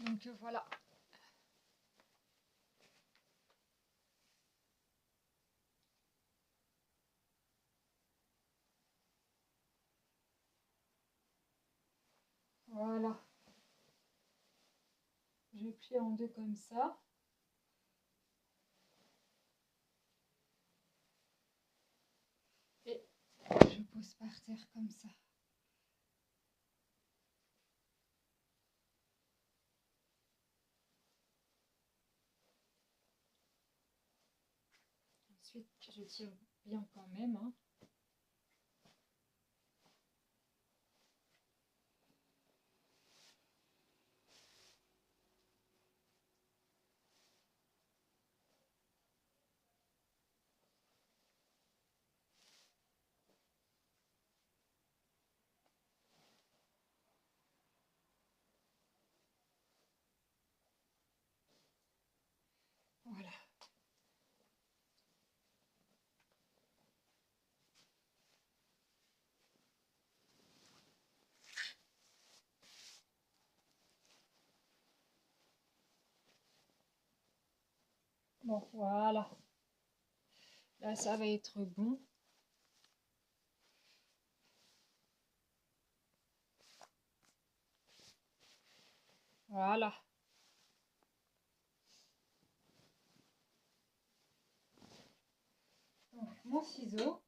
Donc voilà. Voilà. Je plie en deux comme ça. Et je pose par terre comme ça. Ensuite, je tire bien quand même. Hein. Voilà. Bon, voilà. Là, ça va être bon. Voilà. Donc, mon ciseau.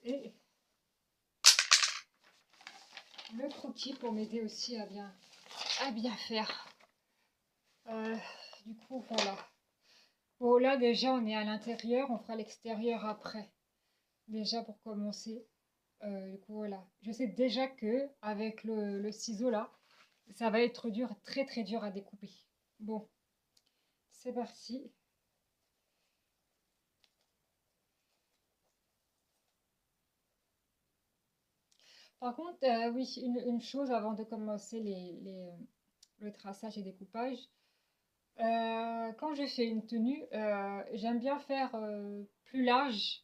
Et le croquis pour m'aider aussi à bien faire. Du coup, voilà. Bon, là, déjà, on est à l'intérieur. On fera l'extérieur après. Déjà, pour commencer. Du coup, voilà. Je sais déjà que avec le ciseau, là, ça va être dur, très, très dur à découper. Bon, c'est parti. Par contre, oui, une chose avant de commencer le traçage et découpage. Quand je fais une tenue, j'aime bien faire plus large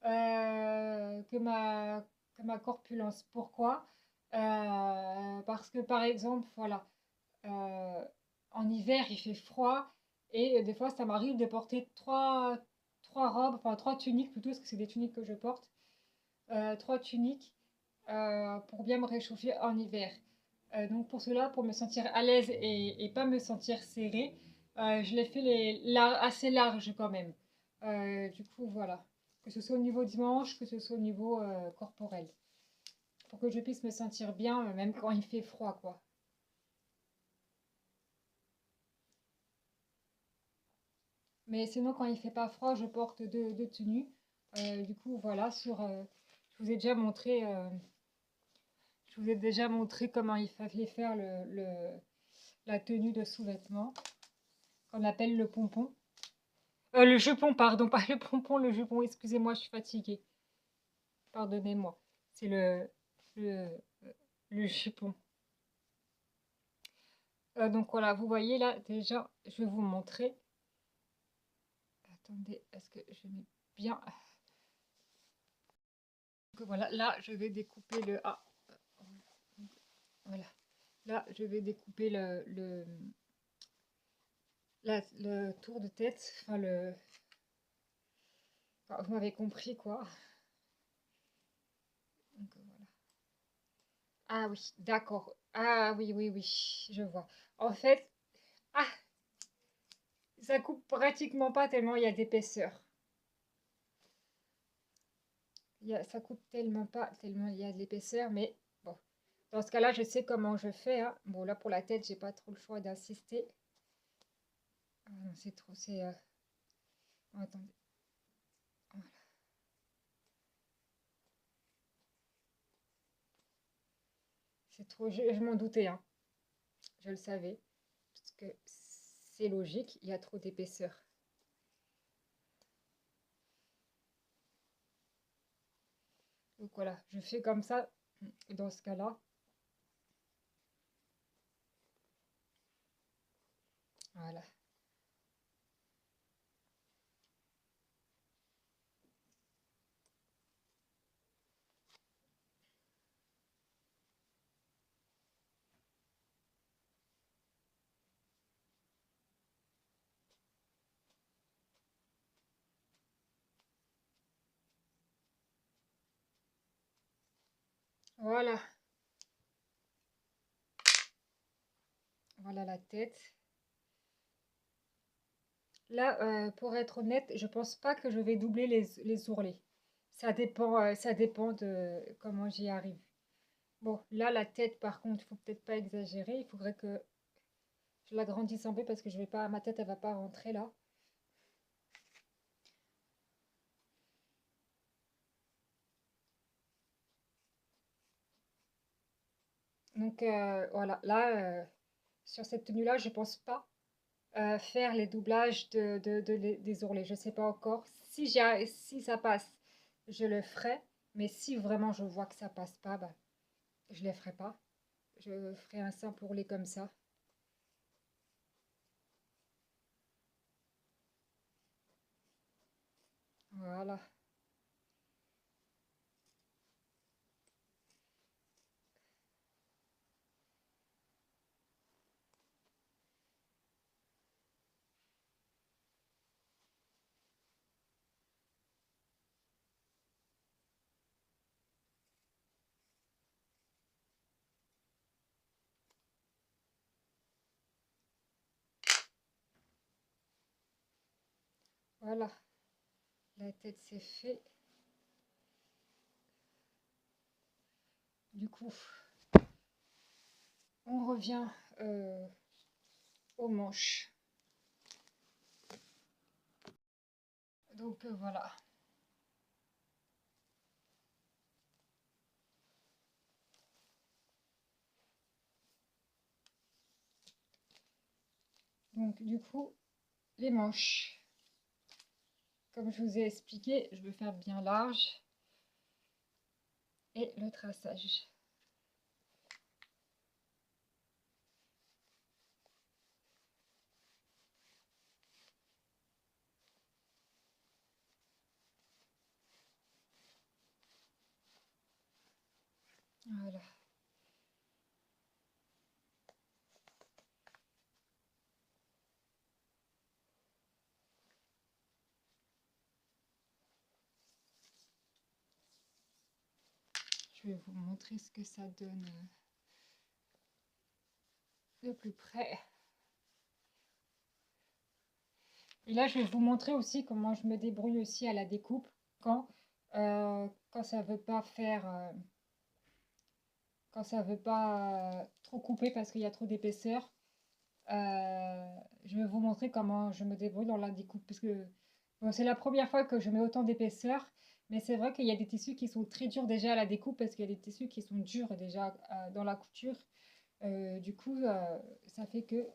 que ma corpulence. Pourquoi? Parce que par exemple, voilà, euh, en hiver il fait froid et des fois ça m'arrive de porter trois robes, enfin trois tuniques plutôt, parce que c'est des tuniques que je porte, trois tuniques pour bien me réchauffer en hiver. Donc pour cela, pour me sentir à l'aise et pas me sentir serrée, je les fais assez larges quand même. Du coup, voilà. Que ce soit au niveau du manche, que ce soit au niveau corporel. Pour que je puisse me sentir bien, même quand il fait froid, quoi. Mais sinon, quand il fait pas froid, je porte deux tenues. Du coup, voilà, je vous ai déjà montré, comment il fallait faire la tenue de sous-vêtement, qu'on appelle le pompon. Le jupon, pardon, pas le pompon, le jupon, excusez-moi, je suis fatiguée. Pardonnez-moi. C'est le, le jupon. Donc voilà, vous voyez là, déjà, je vais vous montrer. Attendez, est-ce que je mets bien. Donc voilà, là, je vais découper le. Ah, voilà. Là, je vais découper le tour de tête. Enfin, vous m'avez compris, quoi. Donc voilà. Ah oui, d'accord. Ah oui, oui, oui, je vois. En fait, ah, ça coupe pratiquement pas tellement il y a d'épaisseur. Ça coupe tellement pas, tellement il y a de l'épaisseur, mais bon. Dans ce cas-là, je sais comment je fais. Hein. Bon, là, pour la tête, j'ai pas trop le choix d'insister. Ah non, c'est trop, c'est... oh, attendez. Voilà. C'est trop... Je m'en doutais, hein. Je le savais. Parce que c'est logique, il y a trop d'épaisseur. Donc voilà, je fais comme ça. Dans ce cas-là, voilà. Voilà, voilà la tête. Là, pour être honnête, je pense pas que je vais doubler les ourlets. Ça dépend de comment j'y arrive. Bon, là, la tête, par contre, il faut peut-être pas exagérer. Il faudrait que je l'agrandisse un peu parce que je vais pas, ma tête, elle va pas rentrer là. Donc voilà, là, sur cette tenue-là, je pense pas faire les doublages des ourlets. Je sais pas encore. Si ça passe, je le ferai. Mais si vraiment je vois que ça passe pas, bah, je les ferai pas. Je ferai un simple ourlet comme ça. Voilà, voilà. La tête c'est fait. Du coup, on revient euh, aux manches. Donc voilà. Donc du coup, les manches. Comme je vous ai expliqué, je veux faire bien large. Et le traçage. Voilà. Je vais vous montrer ce que ça donne de plus près. Et là, je vais vous montrer aussi comment je me débrouille aussi à la découpe quand ça veut pas faire, quand ça veut pas trop couper parce qu'il y a trop d'épaisseur. Je vais vous montrer comment je me débrouille dans la découpe parce que bon, c'est la première fois que je mets autant d'épaisseur, mais c'est vrai qu'il y a des tissus qui sont très durs déjà à la découpe parce qu'il y a des tissus qui sont durs déjà dans la couture. Du coup, ça fait que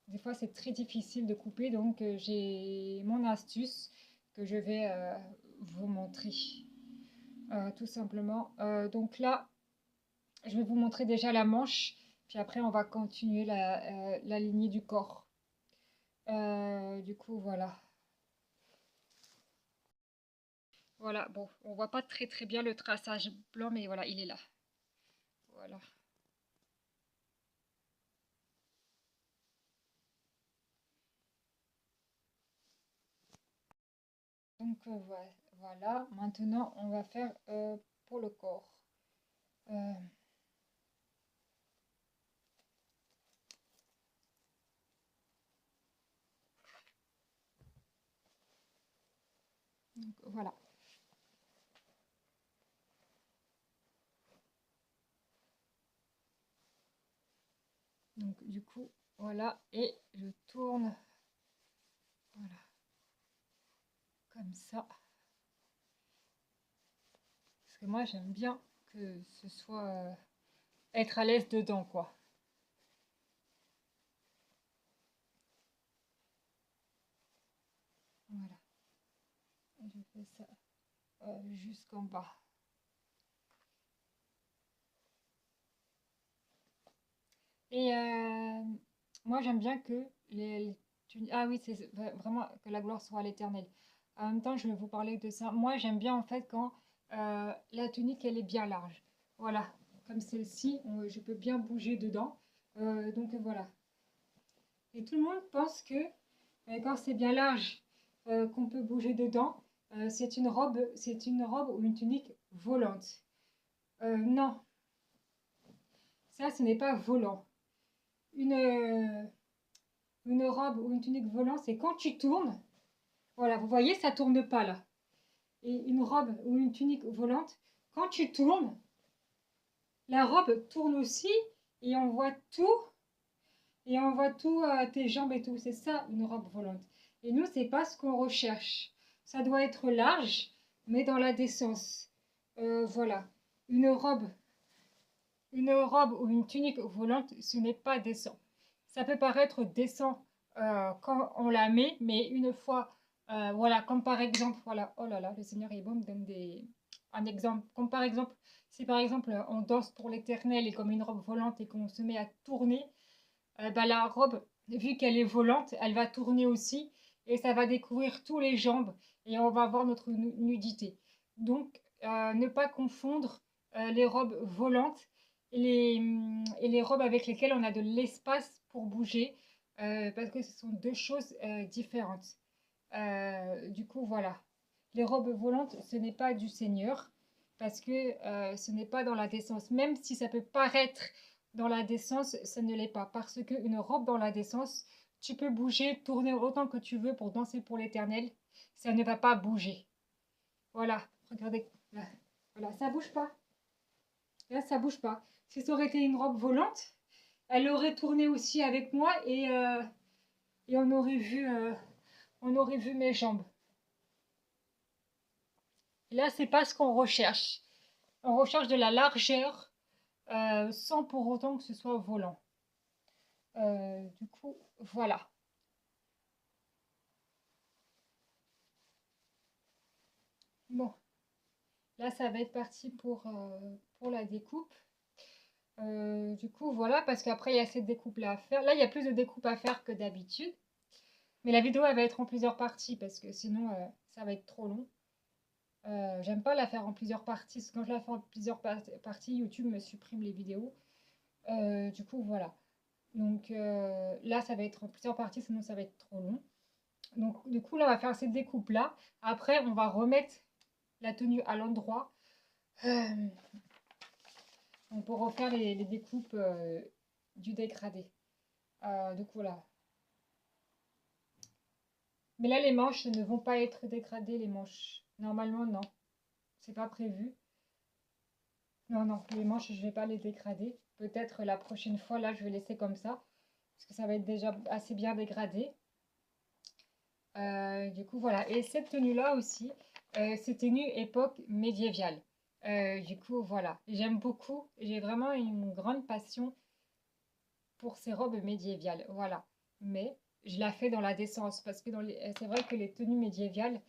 des fois c'est très difficile de couper, donc j'ai mon astuce que je vais vous montrer tout simplement. Donc là, je vais vous montrer déjà la manche, puis après on va continuer la lignée du corps. Du coup, voilà. Voilà, bon, on voit pas très bien le traçage blanc, mais voilà, il est là. Voilà. Donc voilà, maintenant on va faire pour le corps. Euh, donc, voilà. Donc du coup, voilà, et je tourne, voilà, comme ça. Parce que moi j'aime bien que ce soit être à l'aise dedans, quoi. Voilà, et je fais ça jusqu'en bas. Et moi, j'aime bien que ah oui, c'est vraiment que la gloire soit à l'Éternel. En même temps, je vais vous parler de ça. Moi, j'aime bien en fait quand la tunique, elle est bien large. Voilà, comme celle-ci, je peux bien bouger dedans. Donc voilà. Et tout le monde pense que quand c'est bien large, qu'on peut bouger dedans, c'est une robe ou une tunique volante. Non, Ça, ce n'est pas volant. Une, une robe ou une tunique volant, c'est quand tu tournes. Voilà, vous voyez, ça tourne pas là. Et une robe ou une tunique volante, quand tu tournes, la robe tourne aussi et on voit tout. Et on voit tout, tes jambes et tout. C'est ça, une robe volante. Et nous, c'est pas ce qu'on recherche. Ça doit être large, mais dans la décence. Voilà. Une robe, une robe ou une tunique volante, ce n'est pas décent. Ça peut paraître décent quand on la met, mais une fois, voilà, comme par exemple, voilà, oh là là, le Seigneur est bon, me donne un exemple. Comme par exemple, si par exemple on danse pour l'éternel et comme une robe volante et qu'on se met à tourner, bah, la robe, vu qu'elle est volante, elle va tourner aussi et ça va découvrir tous les jambes et on va voir notre nudité. Donc, ne pas confondre les robes volantes et les robes avec lesquelles on a de l'espace pour bouger parce que ce sont deux choses différentes. Du coup, voilà. Les robes volantes, ce n'est pas du Seigneur parce que ce n'est pas dans la décence. Même si ça peut paraître dans la décence, ça ne l'est pas. Parce qu'une robe dans la décence, tu peux bouger, tourner autant que tu veux pour danser pour l'éternel. Ça ne va pas bouger. Voilà, regardez. Là. Voilà, ça bouge pas. Là, ça bouge pas. Si ça aurait été une robe volante, elle aurait tourné aussi avec moi et on aurait vu mes jambes. Et là, c'est pas ce qu'on recherche. On recherche de la largeur sans pour autant que ce soit volant. Du coup, voilà. Bon, là, ça va être parti pour la découpe. Du coup, voilà, parce qu'après, il y a cette découpe-là à faire. Là, il y a plus de découpe à faire que d'habitude. Mais la vidéo, elle va être en plusieurs parties parce que sinon, ça va être trop long. J'aime pas la faire en plusieurs parties, parce que quand je la fais en plusieurs parties, YouTube me supprime les vidéos. Du coup, voilà. Donc là, ça va être en plusieurs parties, sinon ça va être trop long. Donc du coup, là, on va faire cette découpe-là. Après, on va remettre la tenue à l'endroit. On peut refaire les découpes du dégradé. Donc voilà. Mais là, les manches ne vont pas être dégradées, les manches. Normalement, non. C'est pas prévu. Non, non, les manches, je vais pas les dégrader. Peut-être la prochaine fois, là, je vais laisser comme ça. Parce que ça va être déjà assez bien dégradé. Du coup, voilà. Et cette tenue-là aussi, c'est tenue époque médiévale. Du coup, voilà. J'aime beaucoup. J'ai vraiment une grande passion pour ces robes médiévales. Voilà. Mais je la fais dans la décence parce que c'est vrai que les tenues médiévales,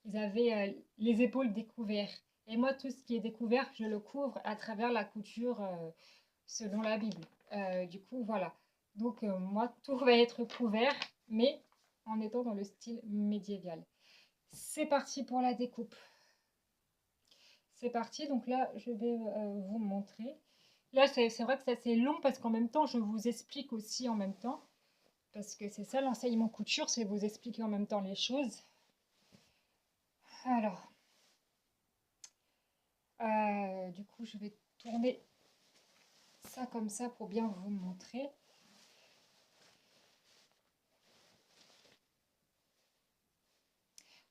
ils avaient les épaules découvertes. Et moi, tout ce qui est découvert, je le couvre à travers la couture selon la Bible. Du coup, voilà. Donc, moi, tout va être couvert, mais en étant dans le style médiéval. C'est parti pour la découpe. C'est parti, donc là, je vais vous montrer. Là, c'est vrai que c'est assez long parce qu'en même temps, je vous explique aussi en même temps. Parce que c'est ça l'enseignement couture, c'est vous expliquer en même temps les choses. Alors, du coup, je vais tourner ça comme ça pour bien vous montrer.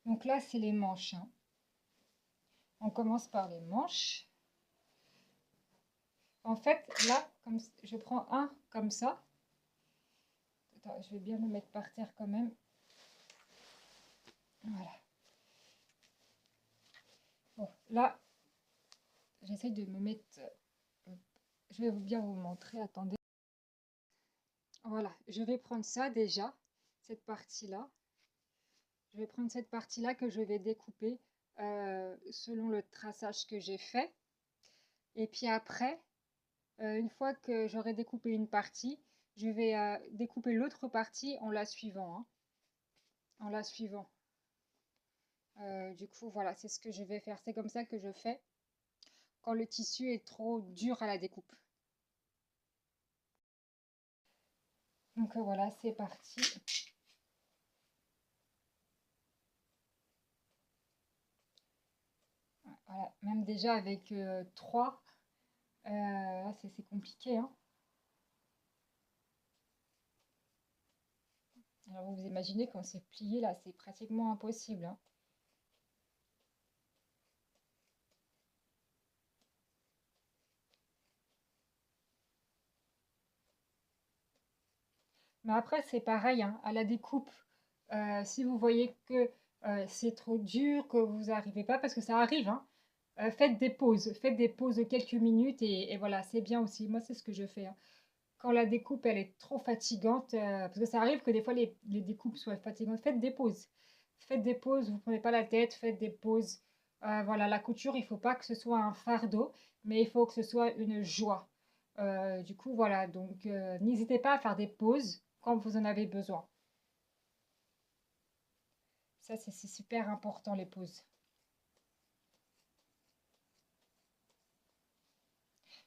Donc là, c'est les manches. Hein. On commence par les manches. En fait, là, comme je prends un comme ça. Attends, je vais bien le mettre par terre quand même. Voilà. Bon, là, j'essaye de me mettre... je vais bien vous montrer, attendez. Voilà, je vais prendre ça déjà, cette partie-là. Je vais prendre cette partie-là que je vais découper selon le traçage que j'ai fait. Et puis après, une fois que j'aurai découpé une partie, je vais découper l'autre partie en la suivant. Hein, en la suivant. Du coup, voilà, c'est ce que je vais faire. C'est comme ça que je fais quand le tissu est trop dur à la découpe. Donc voilà, c'est parti. Voilà, même déjà avec 3, c'est compliqué. Hein. Alors, vous imaginez quand c'est plié là, c'est pratiquement impossible, hein. Mais après, c'est pareil, hein, à la découpe. Si vous voyez que c'est trop dur, que vous n'arrivez pas, parce que ça arrive, hein, faites des pauses. Faites des pauses de quelques minutes et voilà, c'est bien aussi. Moi, c'est ce que je fais, hein. Quand la découpe, elle est trop fatigante, parce que ça arrive que des fois les découpes soient fatigantes, faites des pauses. Faites des pauses, vous ne prenez pas la tête, faites des pauses. Voilà, la couture, il ne faut pas que ce soit un fardeau, mais il faut que ce soit une joie. Du coup, voilà, donc n'hésitez pas à faire des pauses quand vous en avez besoin. Ça, c'est super important, les pauses.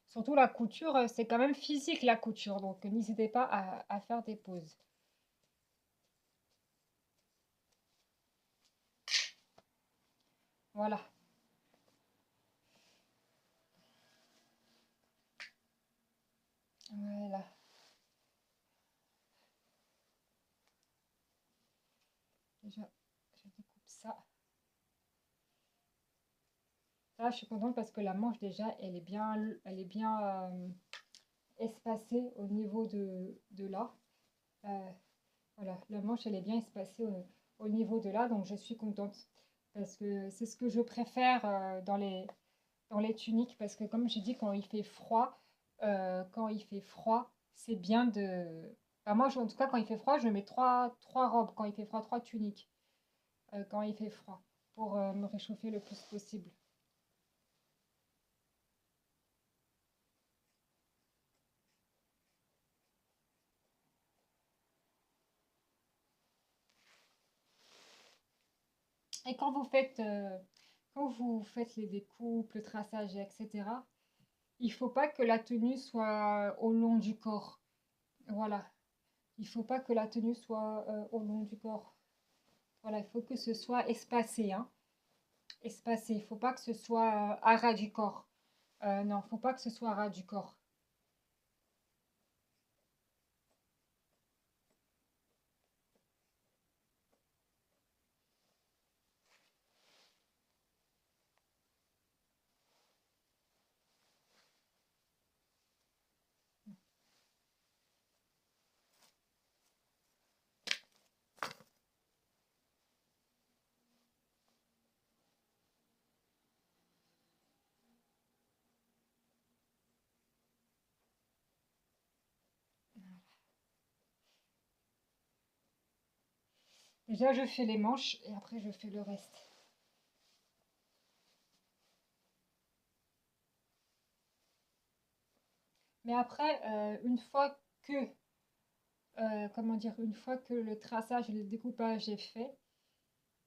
Surtout la couture, c'est quand même physique la couture, donc n'hésitez pas à faire des pauses. Voilà, voilà. Déjà, je découpe ça. Là, je suis contente parce que la manche, déjà, elle est bien espacée au niveau de là. Euh, voilà, la manche, elle est bien espacée au niveau de là, donc je suis contente. Parce que c'est ce que je préfère dans les tuniques, parce que comme j'ai dit, quand il fait froid, c'est bien de... Enfin, moi, en tout cas, quand il fait froid, je mets trois robes. Quand il fait froid, trois tuniques. Quand il fait froid, pour me réchauffer le plus possible. Et quand vous faites les découpes, le traçage, etc., il faut pas que la tenue soit au long du corps. Voilà. Il faut pas que la tenue soit au long du corps. Voilà, il faut que ce soit espacé, hein. Espacé. Il faut pas que ce soit à ras du corps. Non, faut pas que ce soit à ras du corps. Déjà, je fais les manches et après, je fais le reste. Mais après, comment dire, une fois que le traçage et le découpage est fait,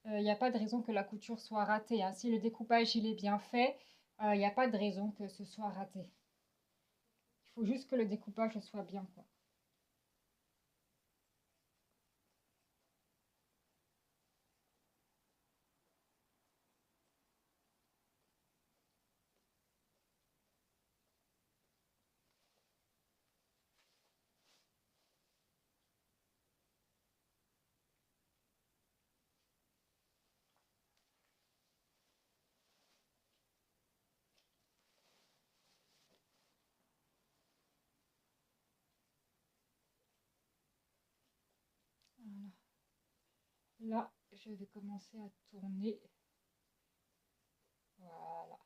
il n'y a pas de raison que la couture soit ratée, hein. Si le découpage il est bien fait, il n'y a pas de raison que ce soit raté. Il faut juste que le découpage soit bien, quoi. Voilà. Là, je vais commencer à tourner. Voilà.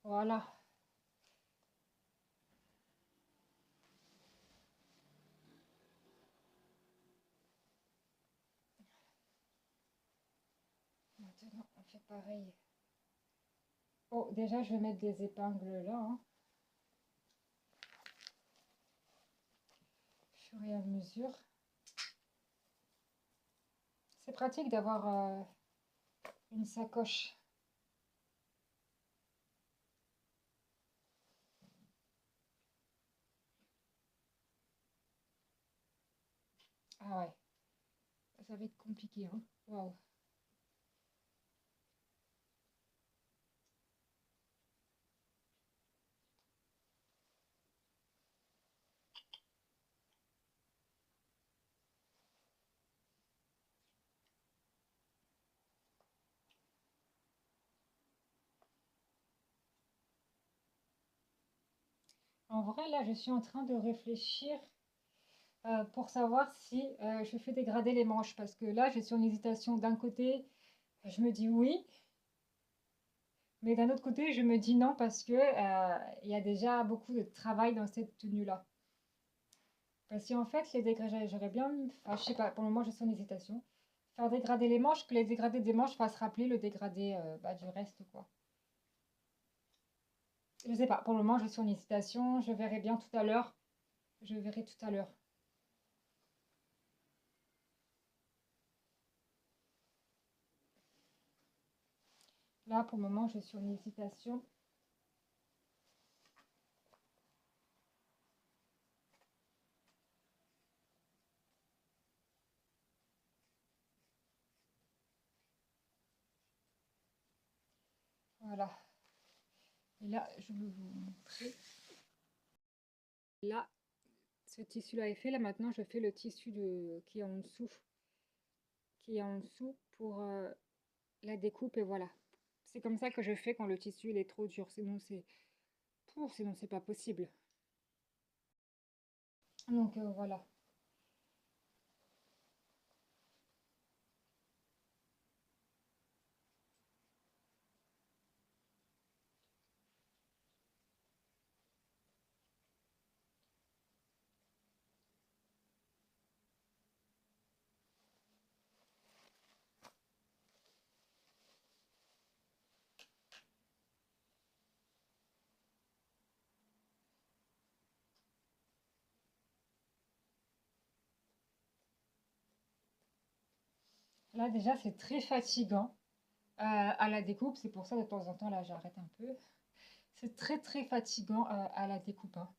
Voilà. Maintenant, on fait pareil. Oh, déjà, je vais mettre des épingles là, hein, au fur et à mesure. C'est pratique d'avoir une sacoche. Ah ouais, ça va être compliqué, hein. Waouh. En vrai, là, je suis en train de réfléchir pour savoir si je fais dégrader les manches. Parce que là, je suis en hésitation. D'un côté, je me dis oui, mais d'un autre côté, je me dis non parce que il y a déjà beaucoup de travail dans cette tenue-là. Parce qu'en fait, les dégradés, j'aurais bien, enfin, je sais pas, pour le moment, je suis en hésitation. Faire dégrader les manches, que les dégradés des manches fassent rappeler le dégradé du reste, quoi. Je sais pas, pour le moment, je suis en hésitation. Je verrai bien tout à l'heure. Je verrai tout à l'heure. Là, pour le moment, je suis en hésitation. Voilà. Et là, je vais vous montrer. Là, ce tissu-là est fait. Là, maintenant, je fais le tissu qui est en dessous. Qui est en dessous pour la découpe. Et voilà. C'est comme ça que je fais quand le tissu il est trop dur. Sinon, c'est pas possible. Donc, voilà. Là, déjà, c'est très fatigant à la découpe. C'est pour ça, de temps en temps, là, j'arrête un peu. C'est très, très fatigant à la découpe, hein.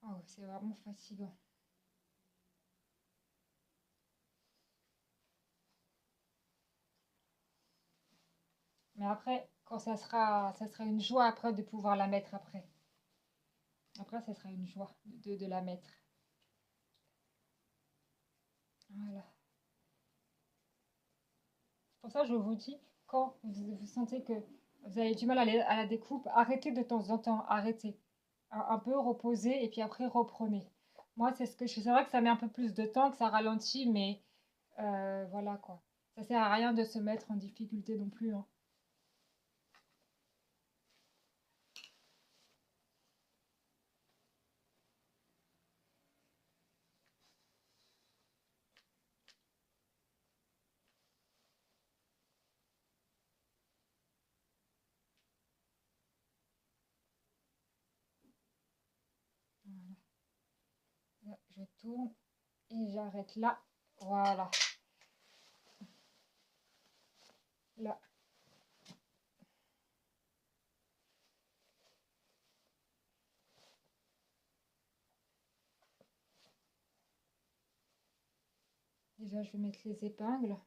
Oh, c'est vraiment fatigant. Mais après, quand ça sera une joie après de pouvoir la mettre après. Après, ça sera une joie de la mettre. Voilà. C'est pour ça que je vous dis, quand vous sentez que vous avez du mal à la découpe, arrêtez de temps en temps, arrêtez. Un peu reposez et puis après reprenez. Moi, c'est ce que je fais. C'est vrai que ça met un peu plus de temps, que ça ralentit, mais voilà quoi. Ça sert à rien de se mettre en difficulté non plus, hein. Voilà. Là, je tourne et j'arrête là. Voilà. Là. Déjà, je vais mettre les épingles.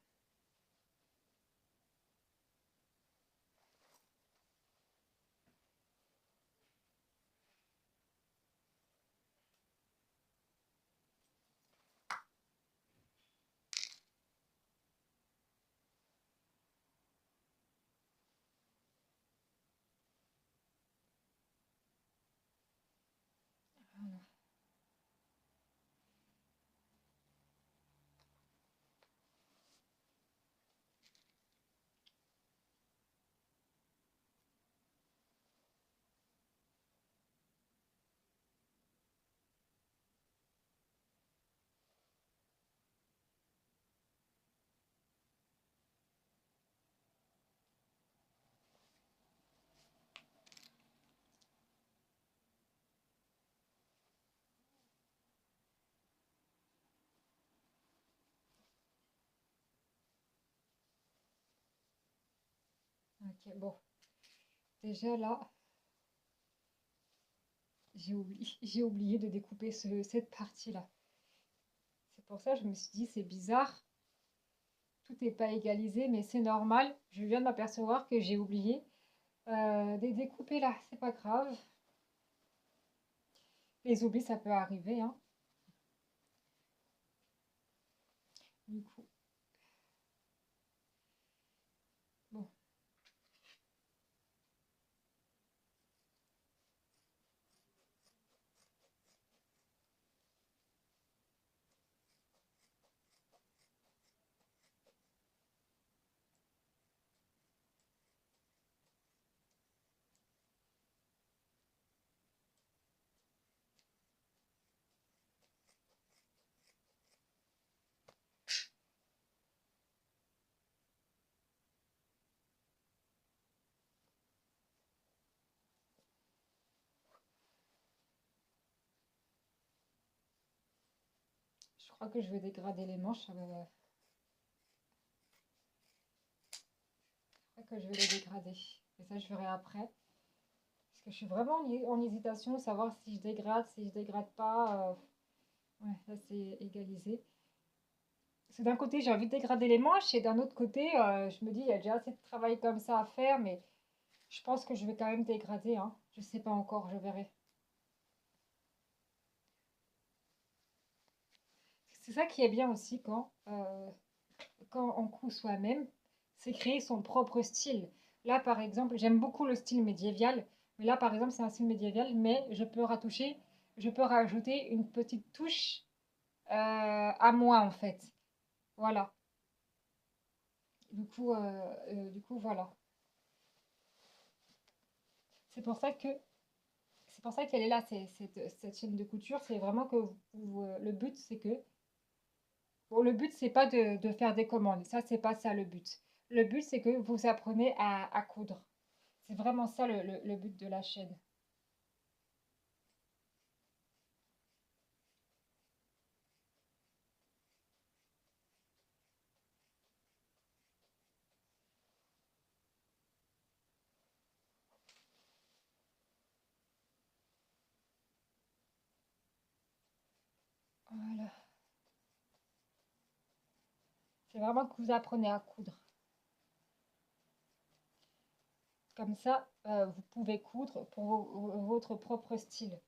Voilà. Ok, bon. Déjà là, j'ai oublié de découper cette partie-là. C'est pour ça que je me suis dit, c'est bizarre, tout n'est pas égalisé, mais c'est normal. Je viens de m'apercevoir que j'ai oublié de découper là, c'est pas grave. Les oublis, ça peut arriver, hein. Du coup, bon, crois que je vais dégrader les manches. Je crois que je vais les dégrader. Et ça, je ferai après. Parce que je suis vraiment en hésitation, savoir si je dégrade, si je dégrade pas. Ouais, là, c'est égalisé. Parce que d'un côté, j'ai envie de dégrader les manches, et d'un autre côté, je me dis, il y a déjà assez de travail comme ça à faire, mais je pense que je vais quand même dégrader, hein. Je sais pas encore, je verrai. C'est ça qui est bien aussi quand on coud soi-même, c'est créer son propre style. Là, par exemple, j'aime beaucoup le style médiéval, mais là, par exemple, c'est un style médiéval, mais je peux ratoucher, je peux rajouter une petite touche à moi, en fait. Voilà. Du coup, voilà. C'est pour ça que c'est pour ça qu'elle est là, cette chaîne de couture. C'est vraiment que le but, c'est que bon, le but, c'est pas de faire des commandes. Ça, c'est pas ça le but. Le but, c'est que vous apprenez à coudre. C'est vraiment ça le but de la chaîne. Voilà. C'est vraiment que vous apprenez à coudre. Comme ça, vous pouvez coudre pour votre propre style.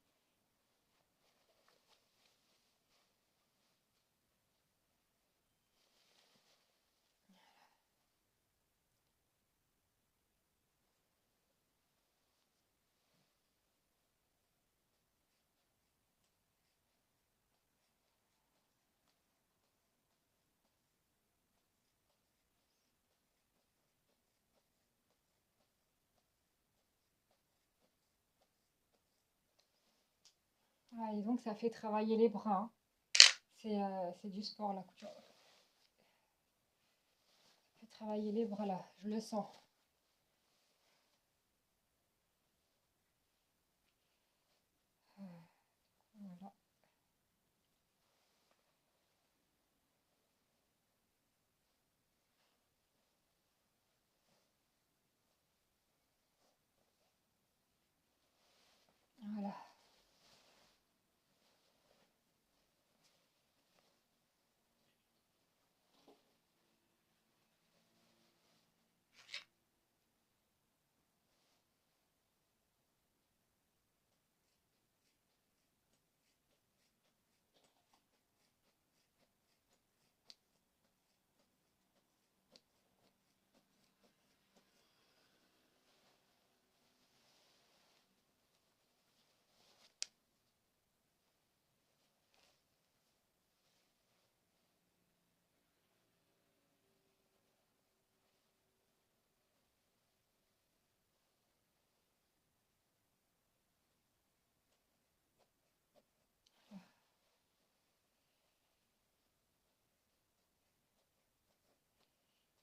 Voilà, et donc, ça fait travailler les bras, hein. C'est du sport, la couture. Ça fait travailler les bras, là. Je le sens. Voilà. Voilà.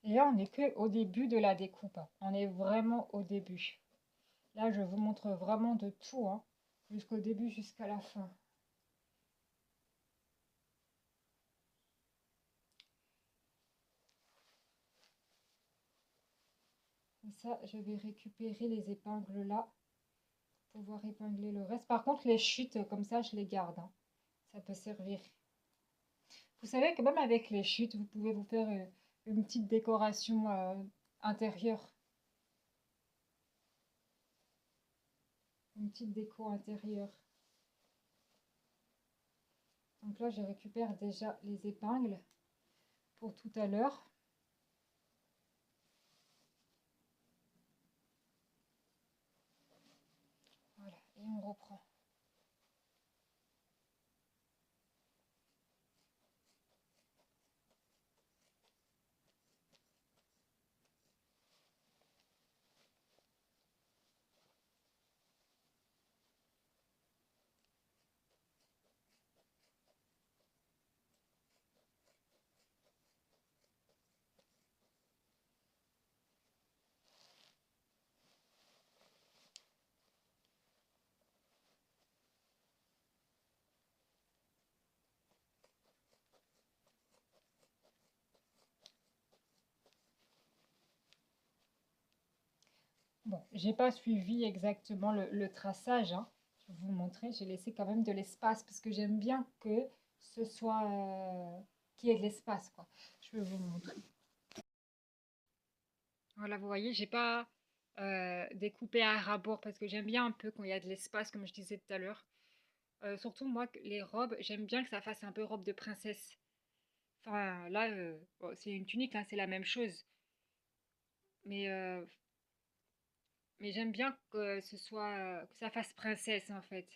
Et là, on n'est que au début de la découpe, hein. On est vraiment au début. Là, je vous montre vraiment de tout, hein, jusqu'au début, jusqu'à la fin. Comme ça, je vais récupérer les épingles là, pour pouvoir épingler le reste. Par contre, les chutes, comme ça, je les garde, hein. Ça peut servir. Vous savez que même avec les chutes, vous pouvez vous faire une petite décoration intérieure. Une petite déco intérieure. Donc là, je récupère déjà les épingles pour tout à l'heure. Voilà, et on reprend. Bon, j'ai pas suivi exactement le traçage, hein. Je vais vous montrer, j'ai laissé quand même de l'espace parce que j'aime bien que ce soit qu'il y ait de l'espace, quoi. Je vais vous montrer. Voilà, vous voyez, j'ai pas découpé à ras-bord parce que j'aime bien un peu quand il y a de l'espace, comme je disais tout à l'heure. Surtout moi, les robes, j'aime bien que ça fasse un peu robe de princesse. Enfin, là, bon, c'est une tunique, hein, c'est la même chose. Mais, euh, mais j'aime bien que ce soit, que ça fasse princesse en fait.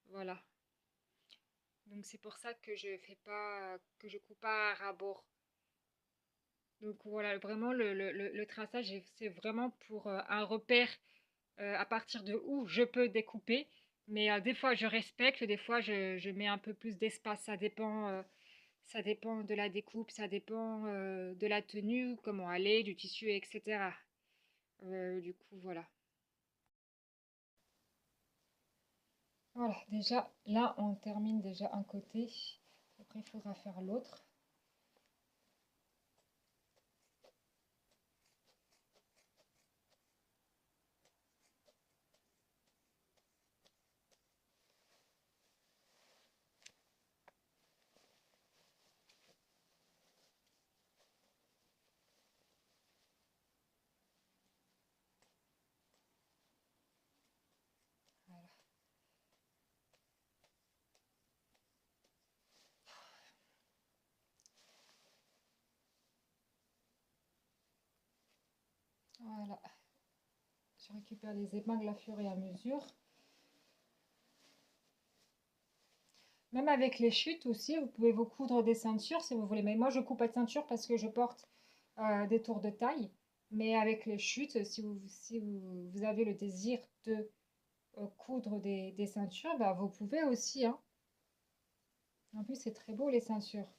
Voilà. Donc c'est pour ça que je fais pas, que je coupe pas à ras-bord. Donc voilà, vraiment le traçage, c'est vraiment pour un repère à partir de où je peux découper. Mais des fois je respecte, des fois je mets un peu plus d'espace. Ça dépend de la découpe, ça dépend de la tenue, comment elle est, du tissu, etc. Du coup, voilà. Voilà, déjà là on termine déjà un côté. Après il faudra faire l'autre. Voilà. Voilà. Je récupère les épingles à fur et à mesure. Même avec les chutes aussi, vous pouvez vous coudre des ceintures si vous voulez. Mais moi, je coupe pas de ceinture parce que je porte des tours de taille. Mais avec les chutes, si vous avez le désir de coudre des ceintures, bah, vous pouvez aussi, hein. En plus, c'est très beau les ceintures.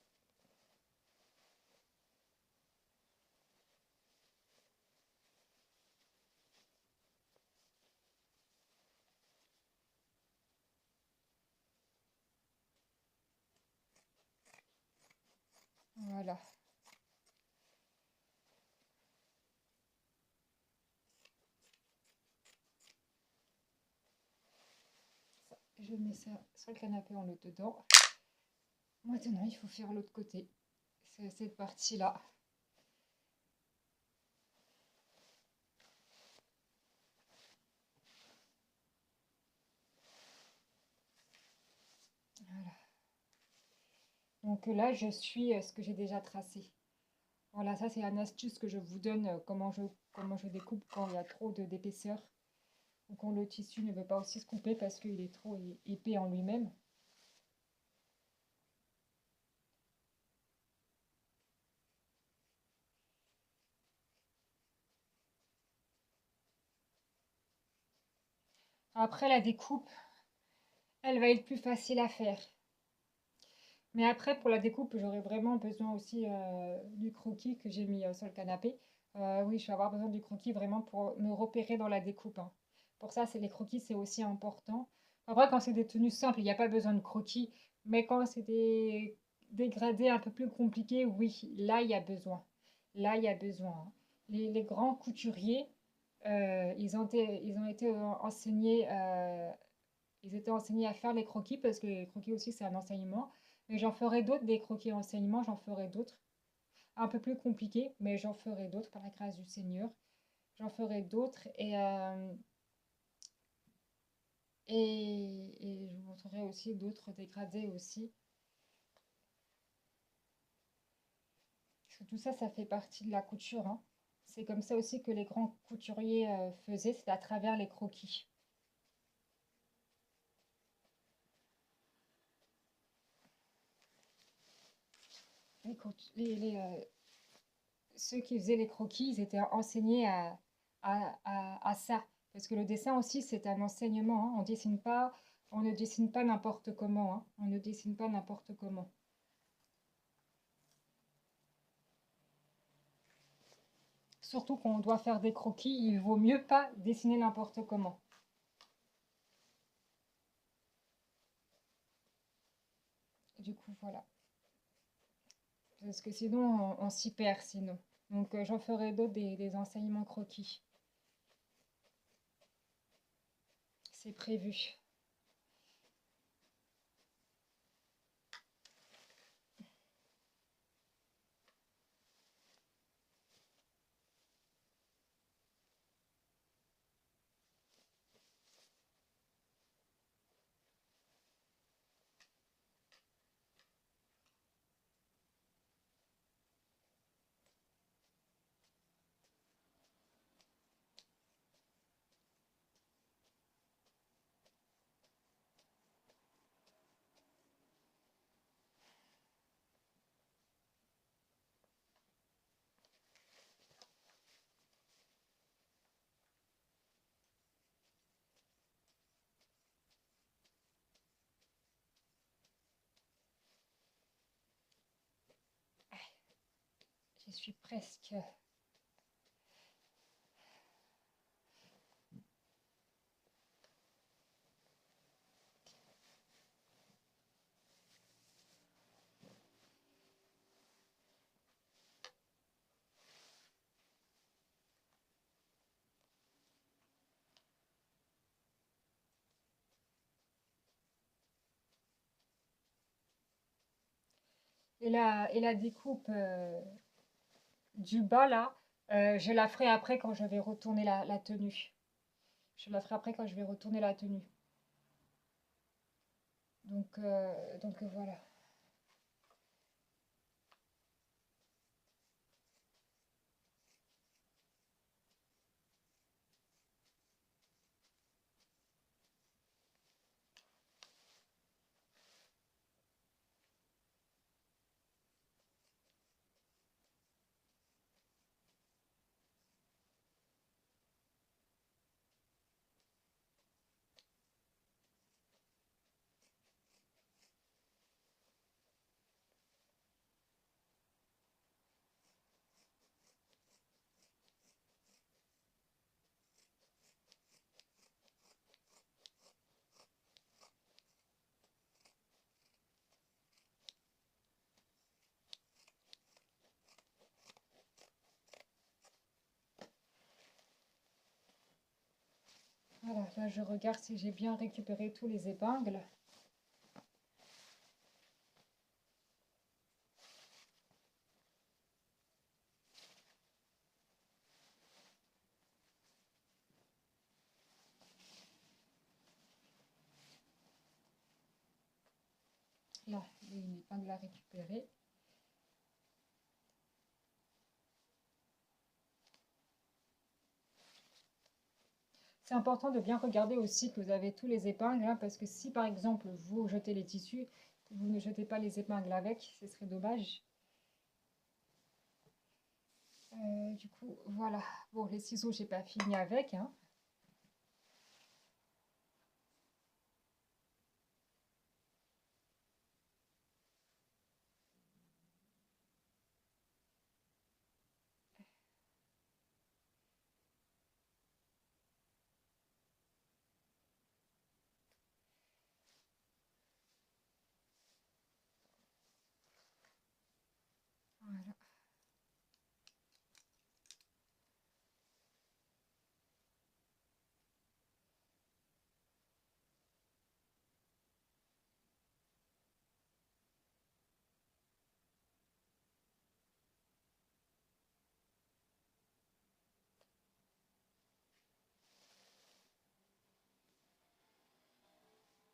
Voilà. Je mets ça sur le canapé, on le dedans. Maintenant, il faut faire l'autre côté. C'est cette partie-là. Voilà. Donc là, je suis ce que j'ai déjà tracé. Voilà, ça c'est une astuce que je vous donne, comment je découpe quand il y a trop d'épaisseur ou quand le tissu ne veut pas aussi se couper parce qu'il est trop épais en lui-même. Après la découpe, elle va être plus facile à faire. Mais après, pour la découpe, j'aurai vraiment besoin aussi du croquis que j'ai mis sur le canapé. Oui, je vais avoir besoin du croquis vraiment pour me repérer dans la découpe, hein. Pour ça, c'est les croquis, c'est aussi important. Après, quand c'est des tenues simples, il n'y a pas besoin de croquis. Mais quand c'est des dégradés un peu plus compliqués, oui, là, il y a besoin. Là, il y a besoin, hein. Les grands couturiers, ils ont été enseignés, ils étaient enseignés à faire les croquis parce que les croquis aussi, c'est un enseignement. Mais j'en ferai d'autres, des croquis enseignements, j'en ferai d'autres. Un peu plus compliqués, mais j'en ferai d'autres par la grâce du Seigneur. J'en ferai d'autres et je vous montrerai aussi d'autres dégradés aussi. Parce que tout ça, ça fait partie de la couture, hein. C'est comme ça aussi que les grands couturiers faisaient, c'est à travers les croquis. Ceux qui faisaient les croquis, ils étaient enseignés à ça. Parce que le dessin aussi, c'est un enseignement, hein. On ne dessine pas n'importe comment, hein. On ne dessine pas n'importe comment. Surtout quand on doit faire des croquis, il vaut mieux pas dessiner n'importe comment. Du coup, voilà. Parce que sinon, on s'y perd sinon. Donc, j'en ferai d'autres des enseignements croquis. c'est prévu. J'y suis presque. Et la découpe du bas là, je la ferai après quand je vais retourner la tenue. Je la ferai après quand je vais retourner la tenue. Donc voilà. Voilà, là je regarde si j'ai bien récupéré tous les épingles. Là, il y a une épingle à récupérer. C'est important de bien regarder aussi que vous avez tous les épingles, hein, parce que si par exemple vous jetez les tissus, vous ne jetez pas les épingles avec, ce serait dommage. Du coup, voilà. Bon, les ciseaux, j'ai pas fini avec, hein. Voilà.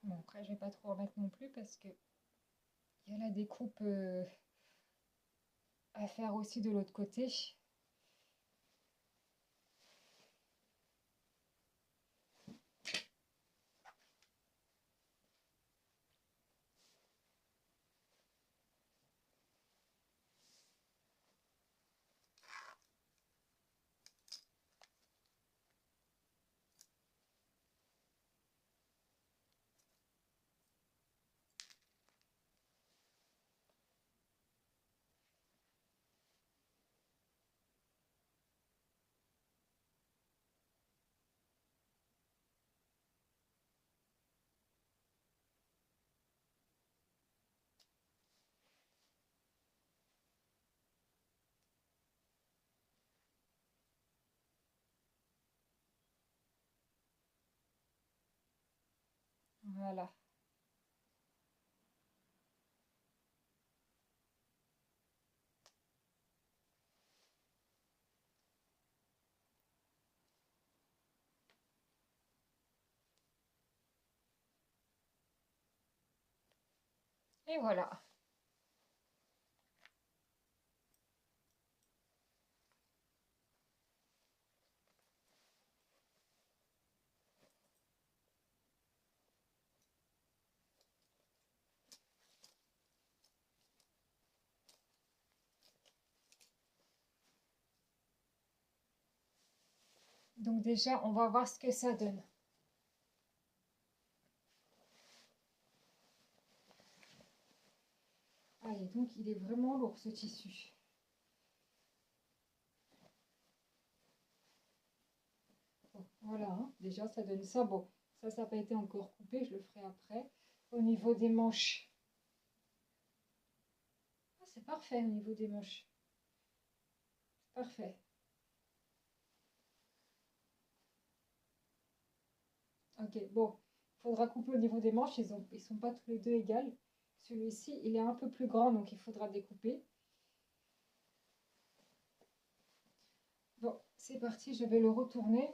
Bon, après, je vais pas trop remettre non plus parce que il y a la découpe à faire aussi de l'autre côté. Voilà. Et voilà. Donc déjà, on va voir ce que ça donne. Allez, donc il est vraiment lourd ce tissu. Bon, voilà, hein. Déjà ça donne ça. Bon, ça n'a pas été encore coupé, je le ferai après. Au niveau des manches, ah, c'est parfait au niveau des manches. Parfait. Ok, bon, il faudra couper au niveau des manches, ils sont pas tous les deux égales. Celui-ci, il est un peu plus grand, donc il faudra découper. Bon, c'est parti, je vais le retourner.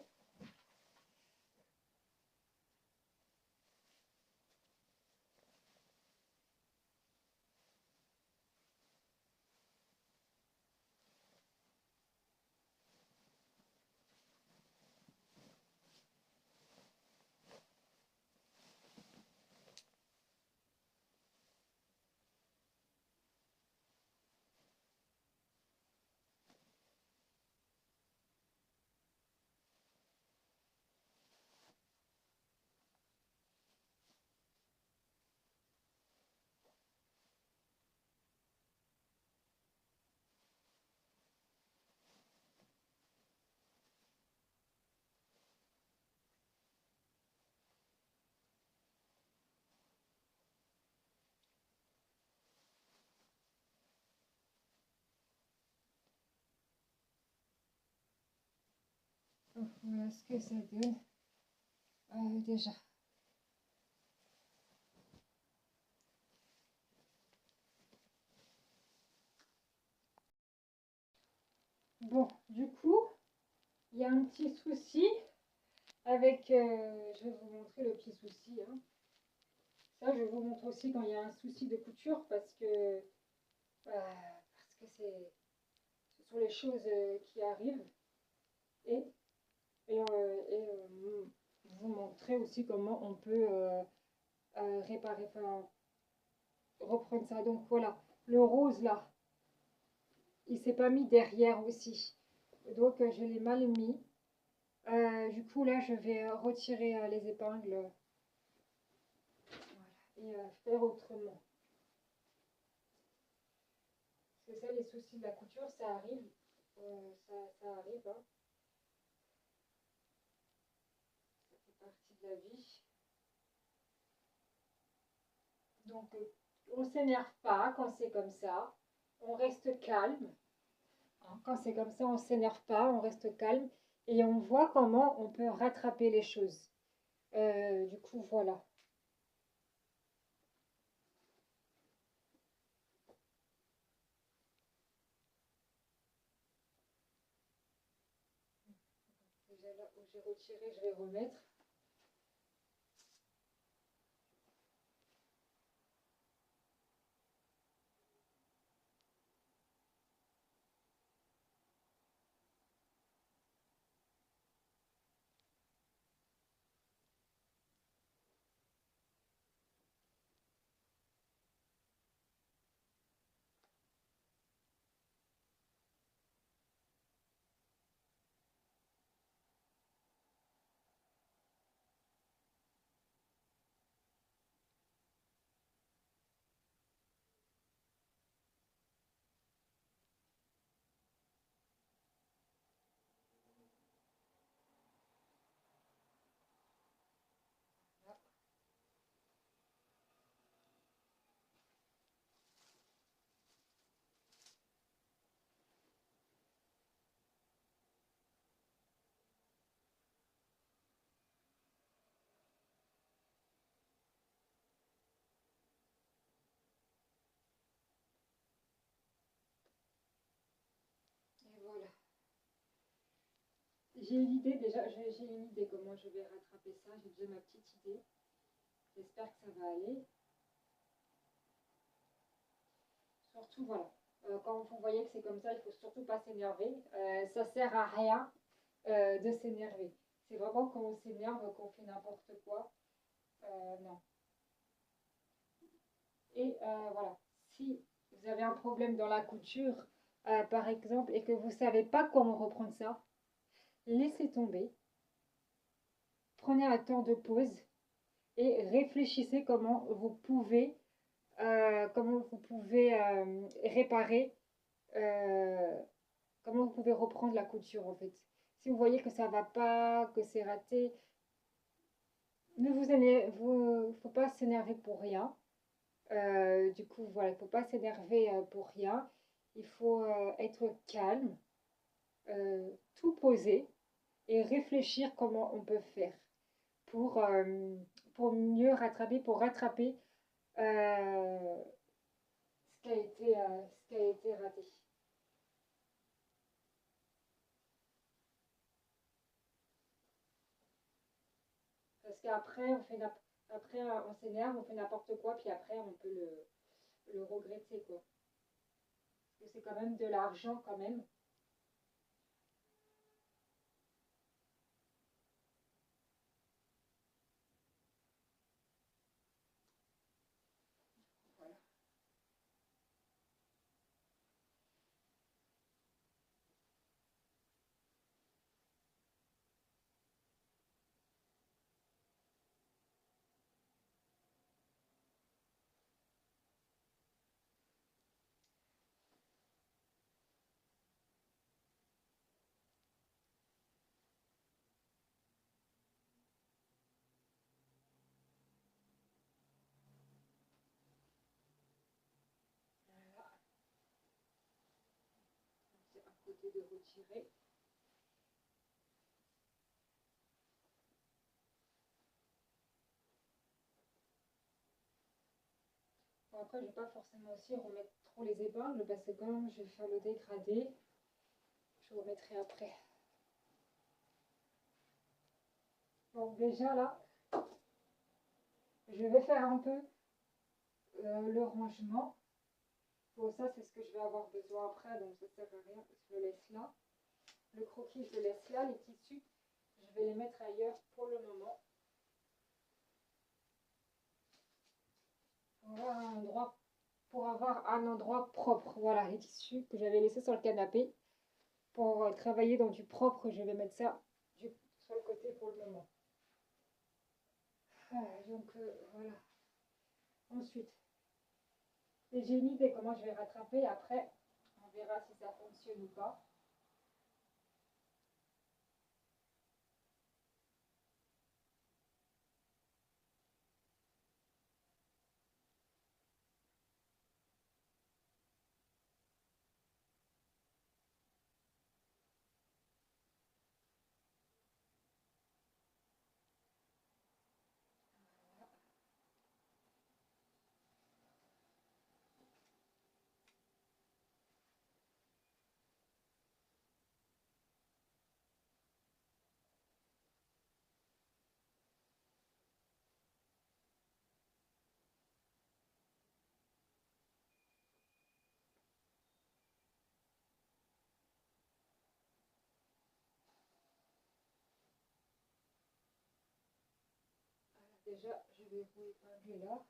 Donc, voilà ce que ça donne. Déjà. Bon, du coup, il y a un petit souci avec... je vais vous montrer le petit souci, hein. Ça, je vous montre aussi quand il y a un souci de couture parce que ce sont les choses qui arrivent. Et, vous montrer aussi comment on peut réparer, enfin, reprendre ça. Donc voilà, le rose là, il s'est pas mis derrière aussi. Donc je l'ai mal mis. Du coup là, je vais retirer les épingles, voilà, et faire autrement. C'est ça les soucis de la couture, ça arrive. Ça arrive, hein. Ça fait partie de la vie. Donc on ne s'énerve pas quand c'est comme ça. On reste calme. Hein. Quand c'est comme ça, on ne s'énerve pas, on reste calme et on voit comment on peut rattraper les choses. Du coup, voilà. Déjà là où j'ai retiré, je vais remettre. j'ai une idée déjà, j'ai une idée comment je vais rattraper ça. J'ai déjà ma petite idée. J'espère que ça va aller. Surtout, voilà. Quand vous voyez que c'est comme ça, il faut surtout pas s'énerver. Ça sert à rien de s'énerver. C'est vraiment quand on s'énerve qu'on fait n'importe quoi. Non. Et voilà. Si vous avez un problème dans la couture, par exemple, et que vous ne savez pas comment reprendre ça, laissez tomber. Prenez un temps de pause et réfléchissez comment vous pouvez réparer, euh, comment vous pouvez reprendre la couture en fait. Si vous voyez que ça va pas, que c'est raté, ne vous énervez, faut pas s'énerver pour rien. Du coup, voilà, il ne faut pas s'énerver pour rien. Il faut être calme, tout poser et réfléchir comment on peut faire pour, euh, pour mieux rattraper, pour rattraper euh, ce qui a été raté. Parce qu'après, après, on s'énerve, on fait n'importe quoi, puis après, on peut le regretter, quoi. Parce que c'est quand même de l'argent, quand même. Voilà. Voilà. C'est un côté de retirer. Bon, après, je ne vais pas forcément aussi remettre trop les épingles parce que quand je vais faire le dégradé, je remettrai après. Donc déjà là, je vais faire un peu le rangement. Bon, ça, c'est ce que je vais avoir besoin après, donc ça sert à rien. Je le laisse là. Le croquis, je le laisse là. Les tissus, je vais les mettre ailleurs pour le moment. Pour avoir un endroit propre. Voilà, les tissus que j'avais laissés sur le canapé. Pour travailler dans du propre, je vais mettre ça sur le côté pour le moment. Donc voilà. Ensuite, j'ai une idée comment je vais rattraper. Après, on verra si ça fonctionne ou pas. Déjà, je vais vous épingler là.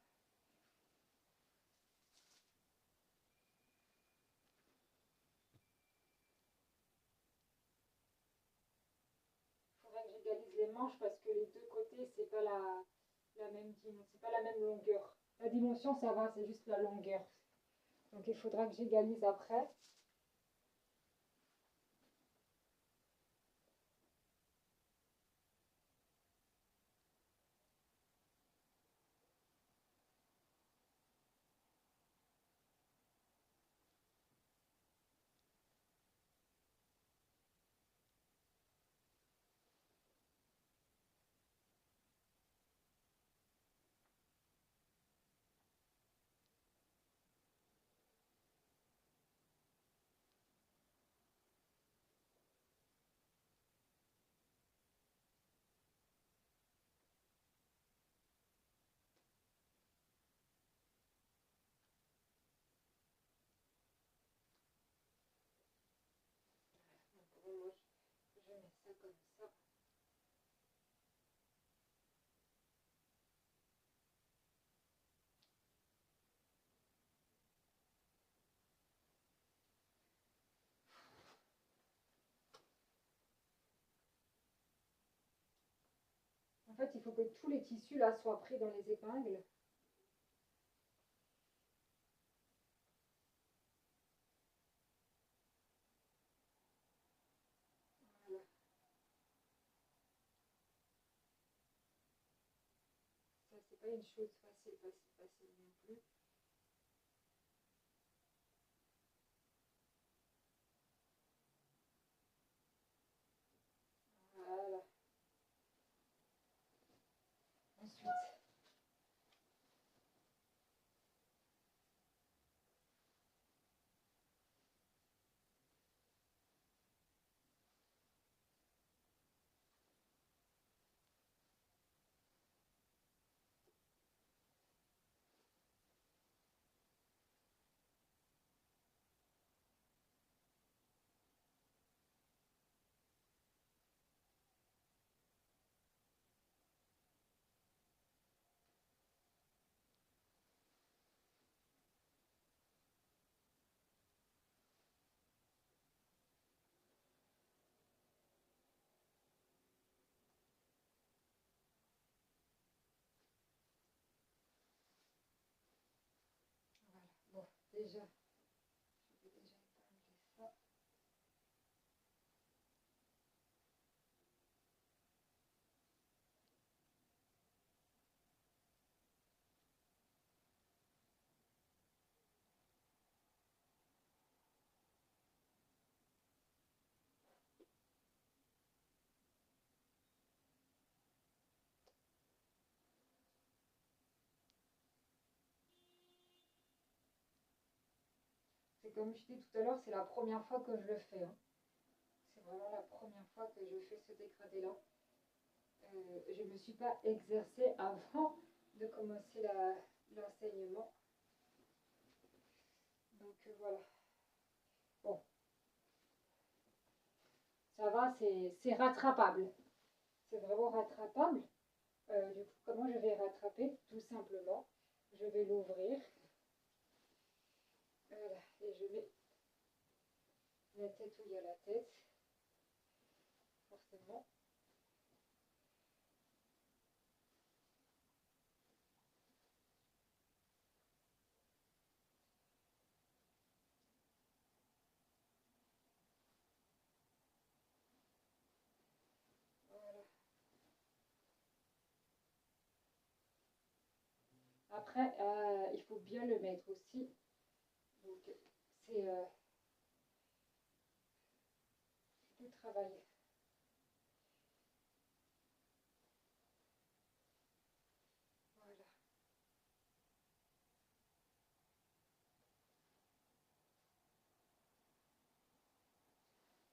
Il faudra que j'égalise les manches parce que les deux côtés, c'est pas la même dimension, c'est pas la même longueur. La dimension, ça va, c'est juste la longueur. Donc il faudra que j'égalise après. En fait, il faut que tous les tissus là soient pris dans les épingles. Voilà. Ça, c'est pas une chose facile non plus. Voilà. Ensuite, voilà. Bon, déjà, je vais déjà épingler ça. C'est comme je dis tout à l'heure, c'est la première fois que je le fais, hein. C'est vraiment la première fois que je fais ce dégradé-là. Je ne me suis pas exercée avant de commencer l'enseignement. Donc voilà. Bon, ça va, c'est rattrapable. C'est vraiment rattrapable. Du coup, comment je vais rattraper? Tout simplement, je vais l'ouvrir. Voilà, et je mets la tête où il y a la tête, forcément. Voilà. Après, il faut bien le mettre aussi. Donc, c'est du travail. Voilà.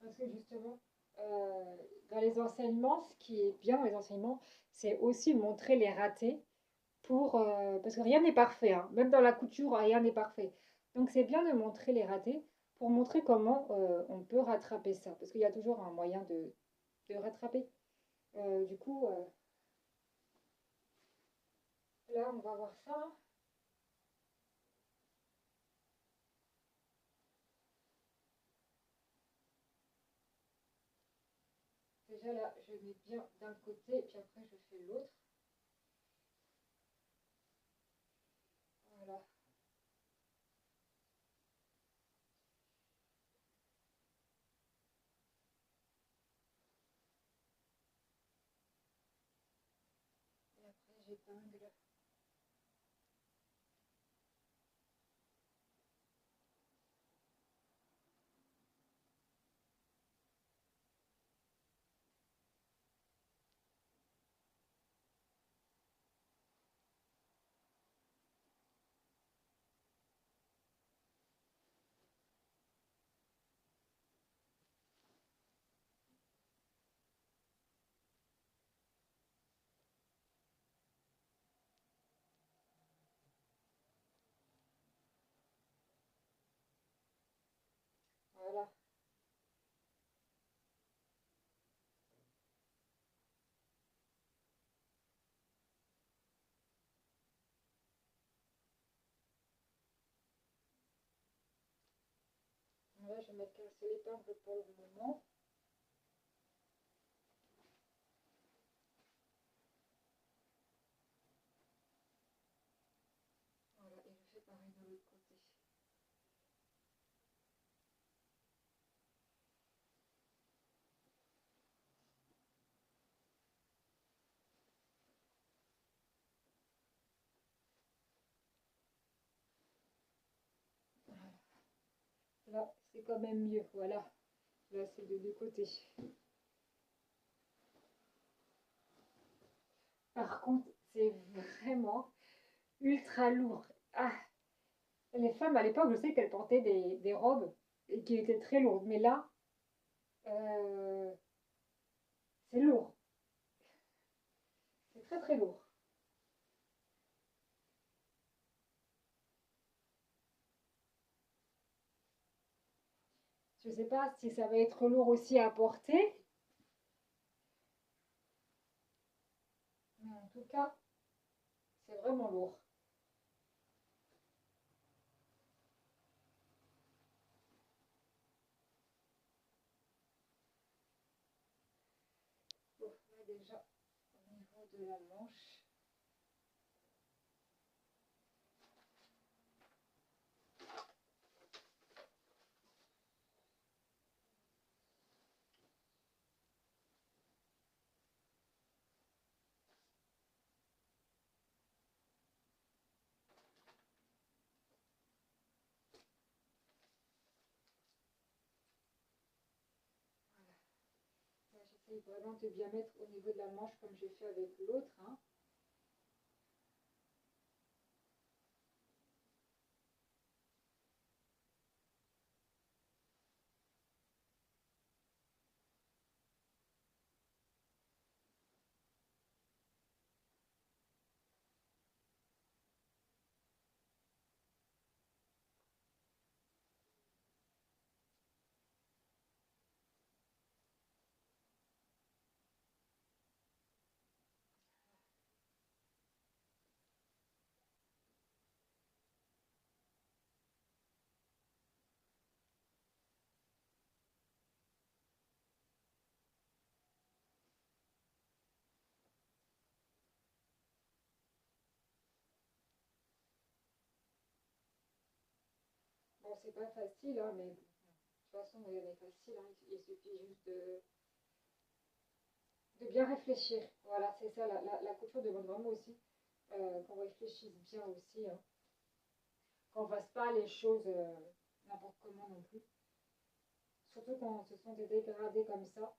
Parce que justement, euh, dans les enseignements, ce qui est bien dans les enseignements, c'est aussi montrer les ratés parce que rien n'est parfait, hein. Même dans la couture, rien n'est parfait. Donc c'est bien de montrer les ratés pour montrer comment on peut rattraper ça. Parce qu'il y a toujours un moyen de rattraper. Du coup, là, on va voir ça. Déjà là, je mets bien d'un côté, puis après je fais l'autre. Voilà. Et après j'épingle. Voilà. Là, je vais mettre qu'un seul épingle pour le moment. Là, c'est quand même mieux. Voilà. Là, c'est de deux côtés. Par contre, c'est vraiment ultra lourd. Ah, les femmes à l'époque, je sais qu'elles portaient des robes et qui étaient très lourdes. Mais là, euh, c'est lourd. C'est très très lourd. Je ne sais pas si ça va être lourd aussi à porter. Mais en tout cas, c'est vraiment lourd. Bon, là, déjà, au niveau de la manche. Là, j'essaye vraiment de bien mettre au niveau de la manche comme j'ai fait avec l'autre, hein. Bon, c'est pas facile, hein, mais bon, de toute façon, rien n'est facile, hein. Il suffit juste de bien réfléchir. Voilà, c'est ça, la couture demande vraiment aussi qu'on réfléchisse bien aussi, hein. Qu'on fasse pas les choses n'importe comment non plus. Surtout quand ce sont des dégradés comme ça.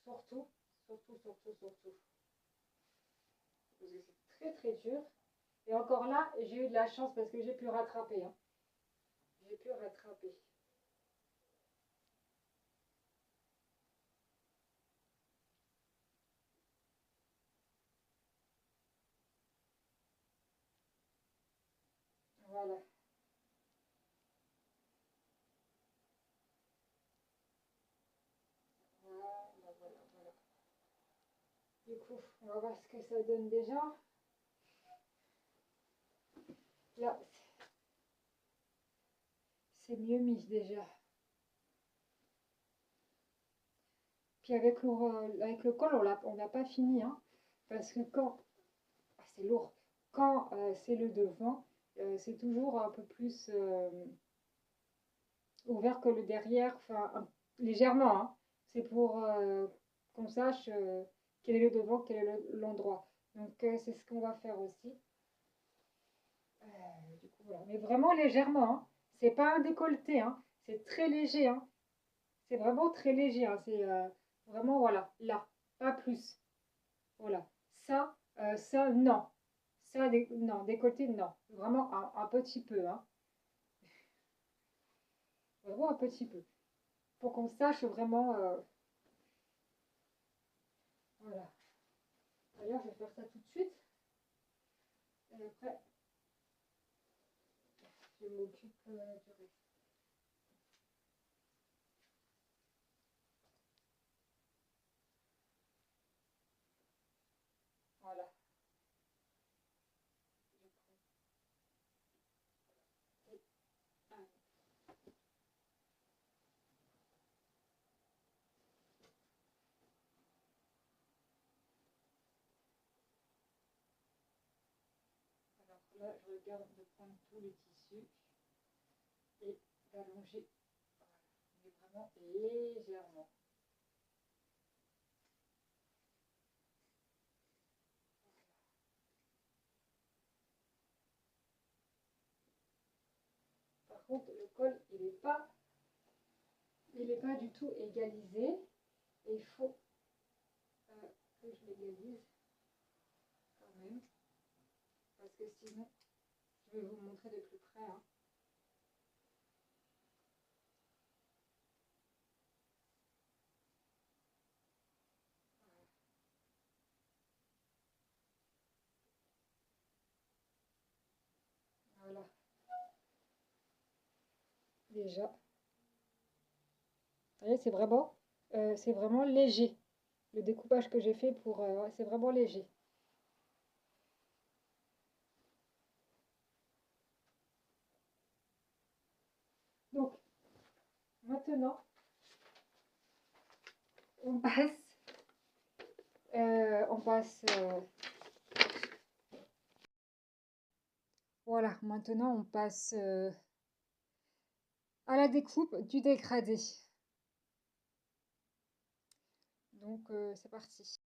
Surtout, surtout. Parce que c'est très très dur. Et encore là, j'ai eu de la chance parce que j'ai pu rattraper, hein. J'ai pu rattraper. Voilà. Voilà. Du coup, on va voir ce que ça donne déjà. Là, c'est mieux mis déjà. Puis avec le col, on n'a pas fini, hein, parce que quand, ah, c'est lourd, quand c'est le devant, c'est toujours un peu plus ouvert que le derrière, enfin légèrement, hein. C'est pour qu'on sache quel est le devant, quel est l'endroit. Donc c'est ce qu'on va faire aussi. Du coup, voilà. Mais vraiment légèrement, hein. C'est pas un décolleté, hein. C'est très léger, hein. C'est vraiment très léger, hein. C'est vraiment, voilà, là, pas plus. Voilà. Ça, non. Ça, non. Décolleté, non. Vraiment un petit peu, hein. Vraiment un petit peu. Pour qu'on sache vraiment, voilà. D'ailleurs, je vais faire ça tout de suite. Et après, je m'occupe du reste. Voilà. Je prends et alors là, je regarde de prendre tout le tissu et d'allonger. Voilà. Mais vraiment légèrement. Par contre, le col, il n'est pas. il n'est pas du tout égalisé. Et il faut que je l'égalise quand même. Parce que sinon, je vais vous montrer de plus près. Hein. Voilà. Déjà. Vous voyez, c'est vraiment léger. Le découpage que j'ai fait pour... c'est vraiment léger. Donc, maintenant, on passe... on passe... voilà, maintenant on passe à la découpe du dégradé. Donc, c'est parti.